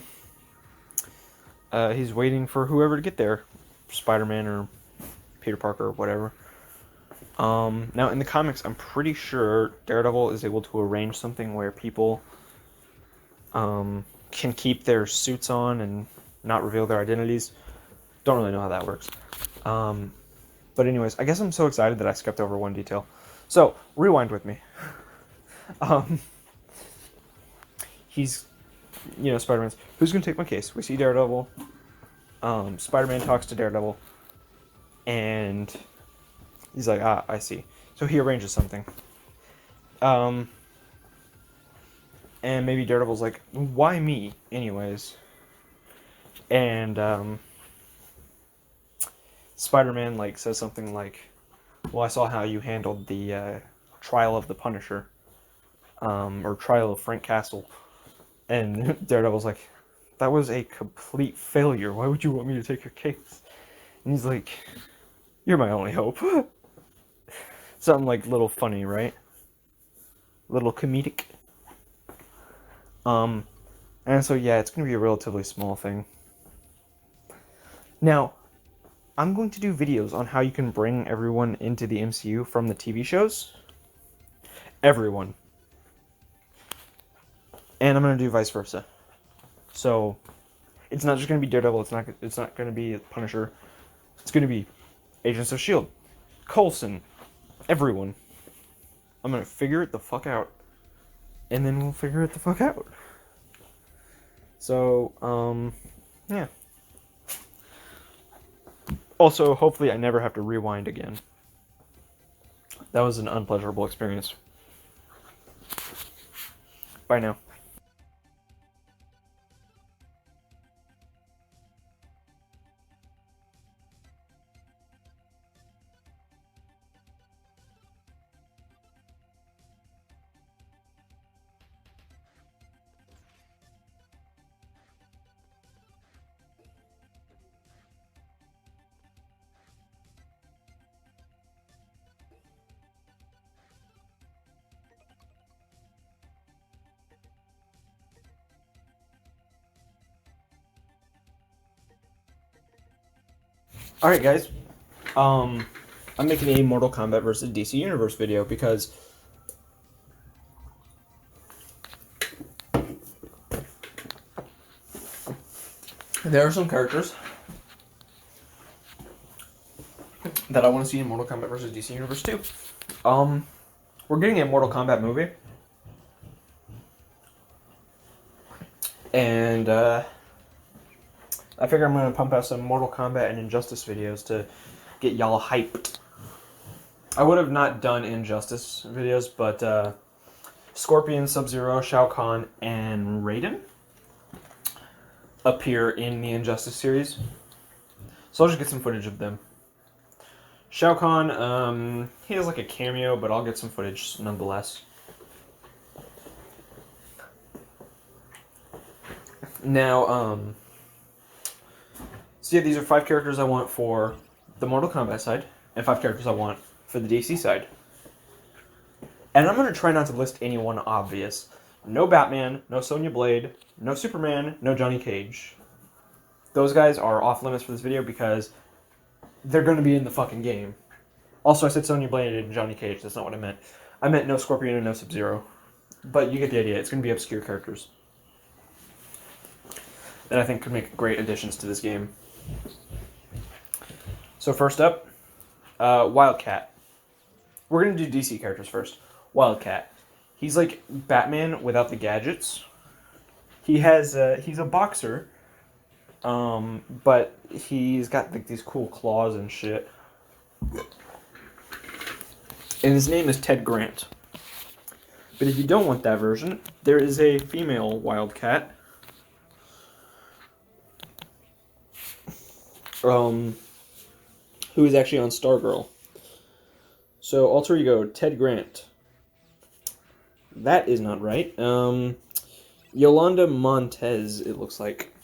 he's waiting for whoever to get there. Spider-Man or Peter Parker or whatever. Now in the comics, I'm pretty sure Daredevil is able to arrange something where people can keep their suits on and not reveal their identities. Don't really know how that works. But anyways, I guess I'm so excited that I skipped over one detail. So, rewind with me. He's, Spider-Man's, who's going to take my case? We see Daredevil. Spider-Man talks to Daredevil. And he's like, I see. So he arranges something. And maybe Daredevil's like, why me, anyways? And, Spider-Man, like, says something like, well, I saw how you handled the, trial of the Punisher. Or trial of Frank Castle. And Daredevil's like, that was a complete failure. Why would you want me to take your case? And he's like, you're my only hope. Something like little funny, right? Little comedic. And so yeah, it's gonna be a relatively small thing. Now, I'm going to do videos on how you can bring everyone into the MCU from the TV shows. Everyone. And I'm gonna do vice versa. So, it's not just gonna be Daredevil, it's not gonna be Punisher. It's gonna be Agents of S.H.I.E.L.D., Coulson, everyone. I'm gonna figure it the fuck out. and then we'll figure it the fuck out. So, yeah. Also, hopefully I never have to rewind again. That was an unpleasurable experience. Bye now. Alright guys, I'm making a Mortal Kombat vs. DC Universe video because there are some characters that I want to see in Mortal Kombat vs. DC Universe 2. We're getting a Mortal Kombat movie, and I figure I'm going to pump out some Mortal Kombat and Injustice videos to get y'all hyped. I would have not done Injustice videos, but Scorpion, Sub-Zero, Shao Kahn, and Raiden appear in the Injustice series. So I'll just get some footage of them. Shao Kahn, he has like a cameo, but I'll get some footage nonetheless. Now, so yeah, these are 5 characters I want for the Mortal Kombat side, and 5 characters I want for the DC side. And I'm going to try not to list anyone obvious. No Batman, no Sonya Blade, no Superman, no Johnny Cage. Those guys are off limits for this video because they're going to be in the fucking game. Also, I said Sonya Blade and Johnny Cage. That's not what I meant. I meant no Scorpion and no Sub-Zero. But you get the idea. It's going to be obscure characters that I think could make great additions to this game. So first up, Wildcat. We're going to do DC characters first. Wildcat. He's like Batman without the gadgets. He's a boxer, but he's got like these cool claws and shit. And his name is Ted Grant. But if you don't want that version, there is a female Wildcat. Who is actually on Stargirl. So, alter ego, Ted Grant. That is not right. Yolanda Montez, it looks like.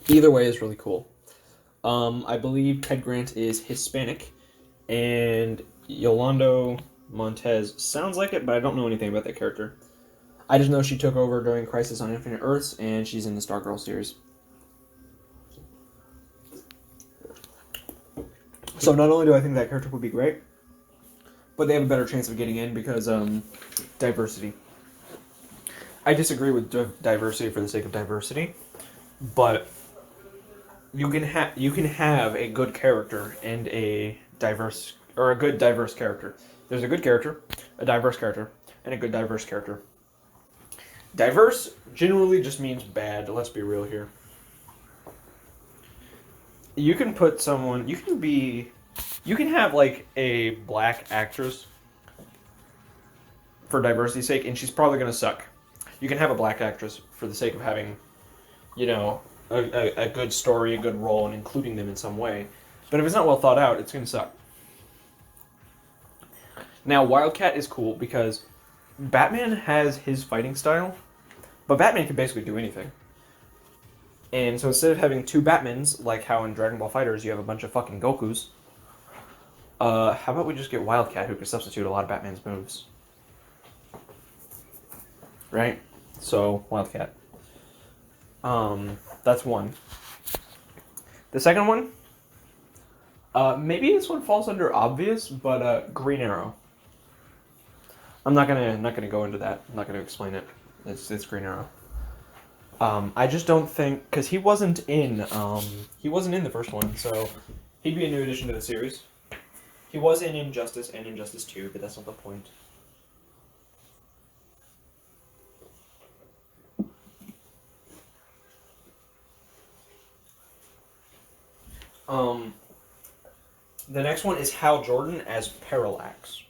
Either way is really cool. I believe Ted Grant is Hispanic, and Yolanda Montez sounds like it, but I don't know anything about that character. I just know she took over during Crisis on Infinite Earths, and she's in the Stargirl series. So not only do I think that character would be great, but they have a better chance of getting in because diversity. I disagree with diversity for the sake of diversity, but you can have a good character and a diverse character. There's a good character, a diverse character, and a good diverse character. Diverse generally just means bad. Let's be real here. You can put someone. You can have like a black actress for diversity's sake, and she's probably gonna suck. You can have a black actress for the sake of having, a good story, a good role, and including them in some way. But if it's not well thought out, it's gonna suck. Now, Wildcat is cool because Batman has his fighting style, but Batman can basically do anything. And so instead of having 2 Batmans, like how in Dragon Ball FighterZ you have a bunch of fucking Gokus, how about we just get Wildcat, who can substitute a lot of Batman's moves? Right? So, Wildcat. That's one. The second one, maybe this one falls under obvious, but Green Arrow. I'm not gonna go into that. I'm not gonna explain it. It's Green Arrow. I just don't think, because he wasn't in the first one, so he'd be a new addition to the series. He was in Injustice and Injustice 2, but that's not the point. The next one is Hal Jordan as Parallax.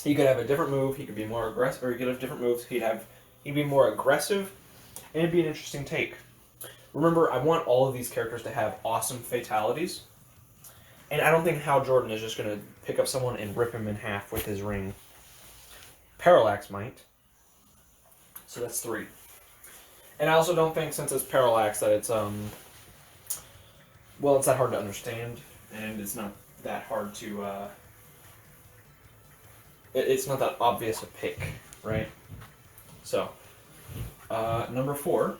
He could have a different move. He could be more aggressive, or he could have different moves. He'd be more aggressive, and it'd be an interesting take. Remember, I want all of these characters to have awesome fatalities, and I don't think Hal Jordan is just gonna pick up someone and rip him in half with his ring. Parallax might. So that's 3. And I also don't think, since it's Parallax, that it's well, it's that hard to understand, and it's not that hard to it's not that obvious a pick, right? So, number 4,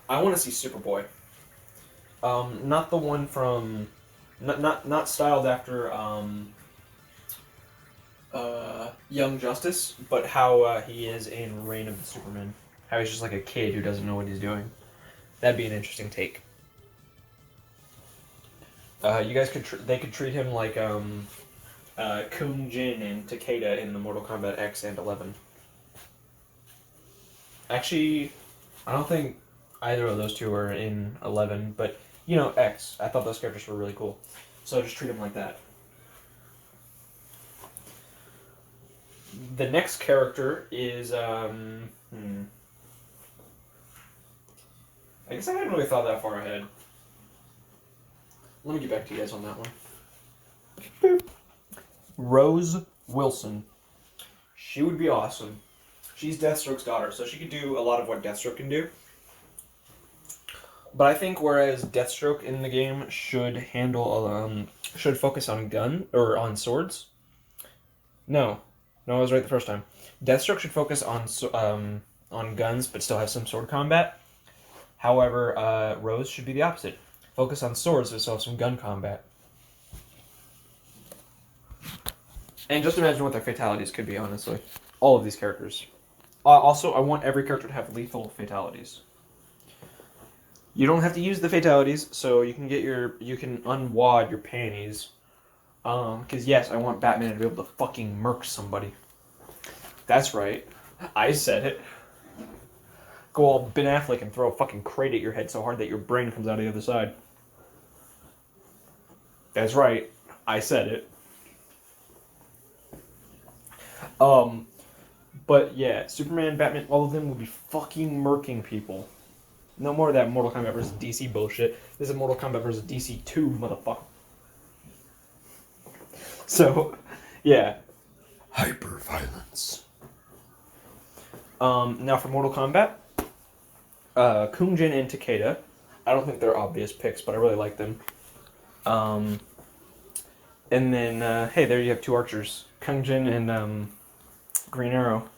I want to see Superboy. Not the one from, not styled after Young Justice, but how he is in Reign of the Superman. How he's just like a kid who doesn't know what he's doing. That'd be an interesting take. You guys they could treat him like Kung Jin and Takeda in the Mortal Kombat X and 11. Actually, I don't think either of those two are in 11, but you know, X. I thought those characters were really cool, so just treat them like that. The next character is I guess I hadn't really thought that far ahead. Let me get back to you guys on that one. Boop. Rose Wilson. She would be awesome. She's Deathstroke's daughter, so she could do a lot of what Deathstroke can do. But I think whereas Deathstroke in the game should should focus on on swords. No, I was right the first time. Deathstroke should focus on guns, but still have some sword combat. However, Rose should be the opposite. Focus on swords, but still have some gun combat. And just imagine what their fatalities could be, honestly. All of these characters. Also, I want every character to have lethal fatalities. You don't have to use the fatalities, so you can unwad your panties. Because yes, I want Batman to be able to fucking murk somebody. That's right. I said it. Go all Ben Affleck and throw a fucking crate at your head so hard that your brain comes out of the other side. That's right. I said it. But yeah, Superman, Batman, all of them will be fucking murking people. No more of that Mortal Kombat vs. DC bullshit. This is Mortal Kombat vs. DC 2, motherfucker. So, yeah. Hyper-violence. Now for Mortal Kombat, Kung Jin and Takeda. I don't think they're obvious picks, but I really like them. And then, hey, there you have 2 archers. Kung Jin and, Green Arrow.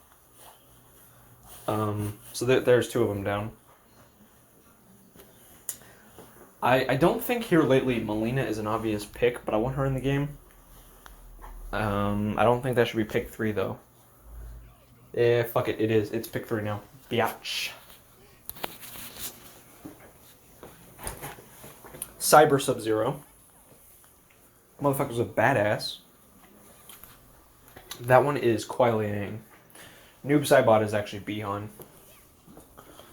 So there's 2 of them down. I don't think here lately Melina is an obvious pick, but I want her in the game. I don't think that should be pick 3, though. Yeah, fuck it, it is. It's pick 3 now. Biatch. Cyber Sub-Zero. Motherfucker's a badass. That one is Kuai Liang. Noob Saibot is actually Bihan.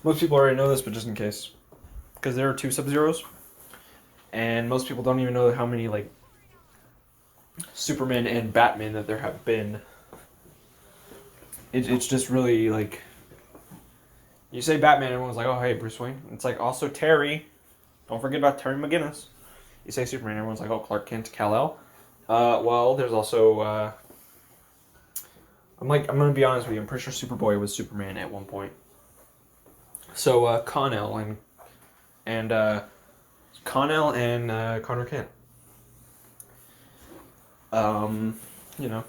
Most people already know this, but just in case. Because there are 2 Sub-Zeros. And most people don't even know how many, like, Superman and Batman that there have been. It's just really, like... You say Batman, everyone's like, oh, hey, Bruce Wayne. It's like, also Terry. Don't forget about Terry McGinnis. You say Superman, everyone's like, oh, Clark Kent, Kal-El. Well, there's also, I'm gonna be honest with you, I'm pretty sure Superboy was Superman at one point. So, Con-El and Connor Kent. You know.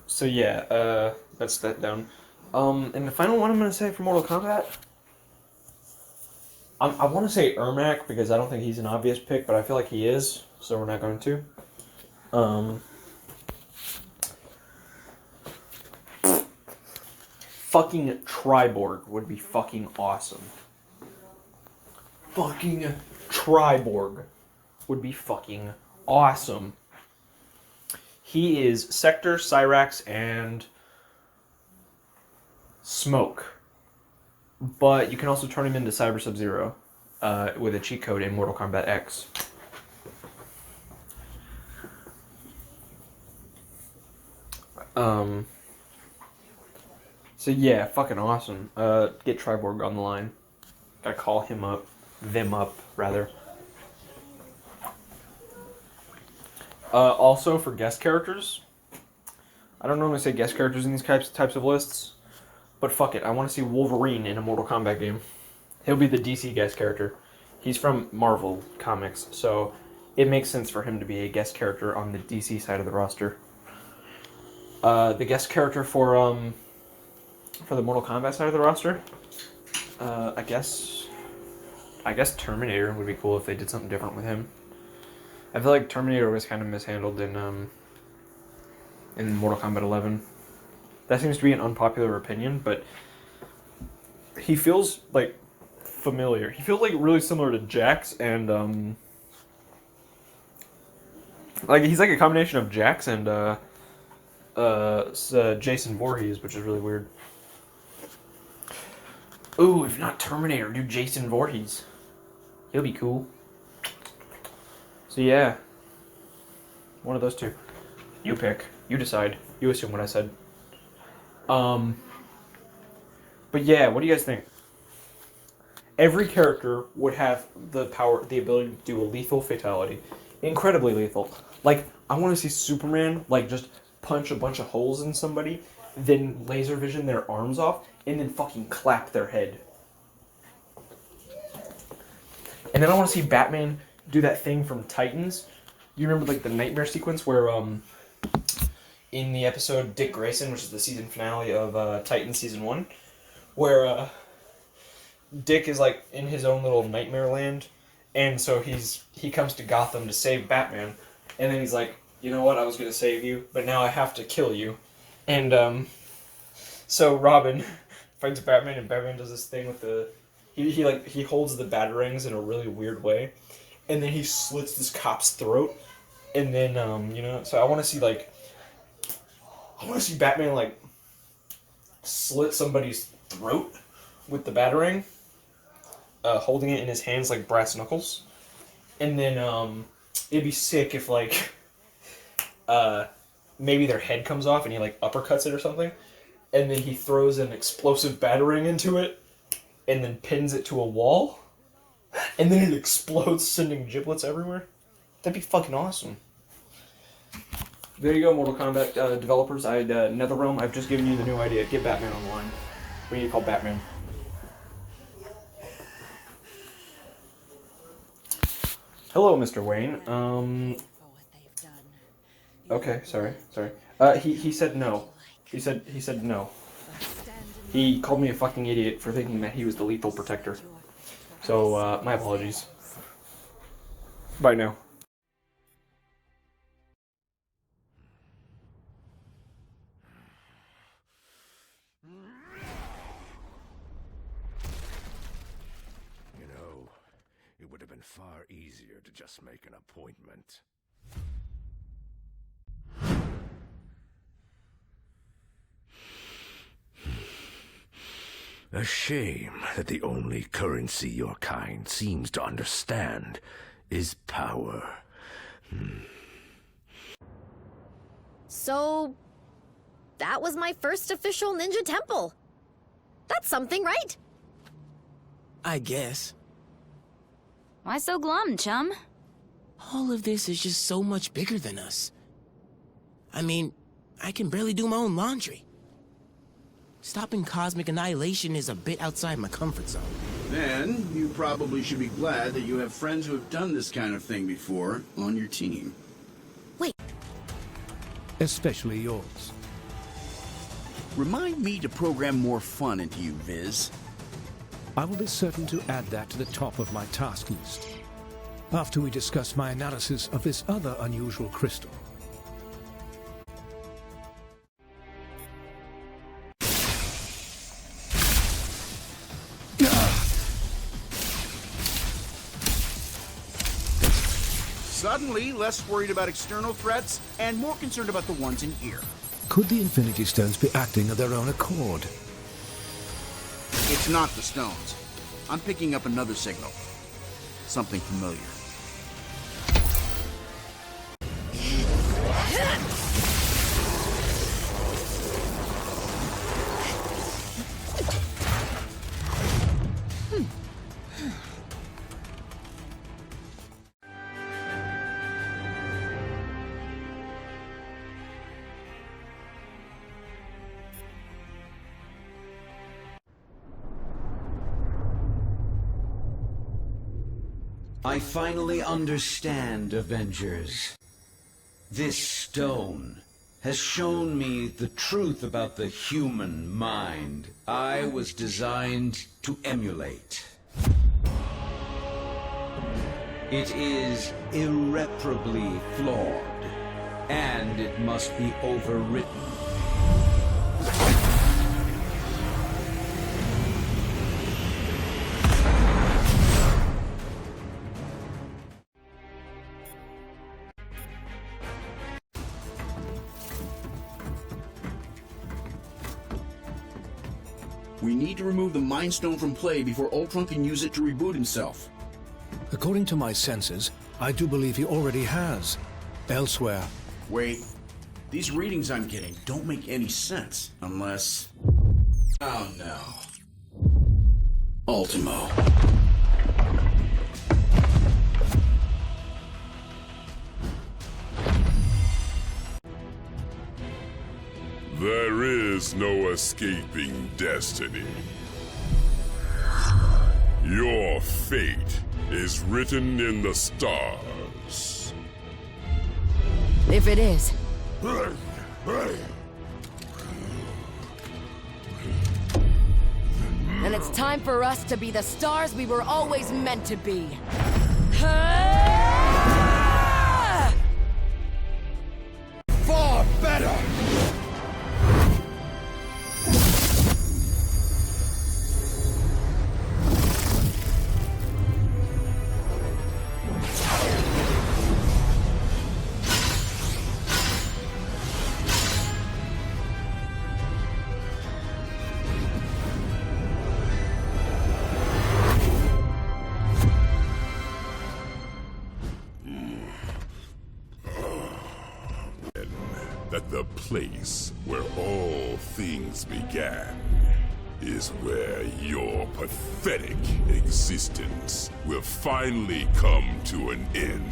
So yeah, that's that down. And the final one I'm gonna say for Mortal Kombat, I want to say Ermac because I don't think he's an obvious pick, but I feel like he is, so we're not going to. Fucking Triborg would be fucking awesome. Fucking Triborg would be fucking awesome. He is Sector, Cyrax, and Smoke. But you can also turn him into Cyber Sub-Zero with a cheat code in Mortal Kombat X. So yeah, fucking awesome. Get Triborg on the line. Gotta call him up. Them up, rather. Also, for guest characters, I don't normally say guest characters in these types of lists, but fuck it, I want to see Wolverine in a Mortal Kombat game. He'll be the DC guest character. He's from Marvel Comics, so it makes sense for him to be a guest character on the DC side of the roster. The guest character for the Mortal Kombat side of the roster, I guess Terminator would be cool if they did something different with him. I feel like Terminator was kind of mishandled in Mortal Kombat 11. That seems to be an unpopular opinion, but he feels like familiar. He feels like really similar to Jax and like he's like a combination of Jax and Jason Voorhees, which is really weird. Ooh, if not Terminator, do Jason Voorhees. He'll be cool. So yeah, one of those two. You pick. You decide. You assume what I said. But yeah, what do you guys think? Every character would have the ability to do a lethal fatality. Incredibly lethal. Like, I want to see Superman, like, just punch a bunch of holes in somebody, then laser vision their arms off, and then fucking clap their head. And then I want to see Batman do that thing from Titans. You remember, like, the nightmare sequence where, in the episode Dick Grayson, which is the season finale of Titans Season 1, where Dick is, like, in his own little nightmare land, and so he comes to Gotham to save Batman, and then he's like, you know what, I was going to save you, but now I have to kill you. And, so Robin fights Batman, and Batman does this thing with the... He holds the batarangs in a really weird way, and then he slits this cop's throat, and then, so I want to see, like... I want to see Batman, like, slit somebody's throat with the batarang, holding it in his hands like brass knuckles. And then, it'd be sick if, like, maybe their head comes off and he, like, uppercuts it or something. And then he throws an explosive batarang into it and then pins it to a wall. And then it explodes, sending giblets everywhere. That'd be fucking awesome. There you go, Mortal Kombat developers. NetherRealm, I've just given you the new idea. Get Batman online. We need to call Batman. Hello, Mr. Wayne. Okay, sorry. He said no. He said no. He called me a fucking idiot for thinking that he was the lethal protector. So, my apologies. Bye now. You know, it would have been far easier to just make an appointment. A shame that the only currency your kind seems to understand is power. So, that was my first official ninja temple. That's something, right? I guess. Why so glum, chum? All of this is just so much bigger than us. I mean, I can barely do my own laundry. Stopping cosmic annihilation is a bit outside my comfort zone. Then, you probably should be glad that you have friends who have done this kind of thing before on your team. Wait. Especially yours. Remind me to program more fun into you, Viz. I will be certain to add that to the top of my task list. After we discuss my analysis of this other unusual crystal. Suddenly, less worried about external threats and more concerned about the ones in here. Could the Infinity Stones be acting of their own accord? It's not the stones. I'm picking up another signal. Something familiar. I finally understand, Avengers. This stone has shown me the truth about the human mind I was designed to emulate. It is irreparably flawed, and it must be overwritten. We need to remove the Mind Stone from play before Ultron can use it to reboot himself. According to my senses, I do believe he already has. Elsewhere. Wait. These readings I'm getting don't make any sense unless... Oh no. Ultimo. There is no escaping destiny. Your fate is written in the stars. If it is, then it's time for us to be the stars we were always meant to be. Far better! That the place where all things began is where your pathetic existence will finally come to an end.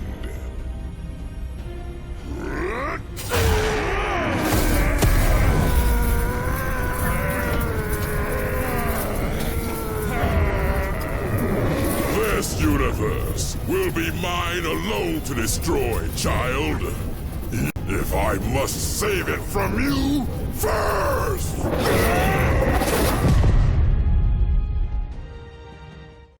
This universe will be mine alone to destroy, child. If I must save it from you first!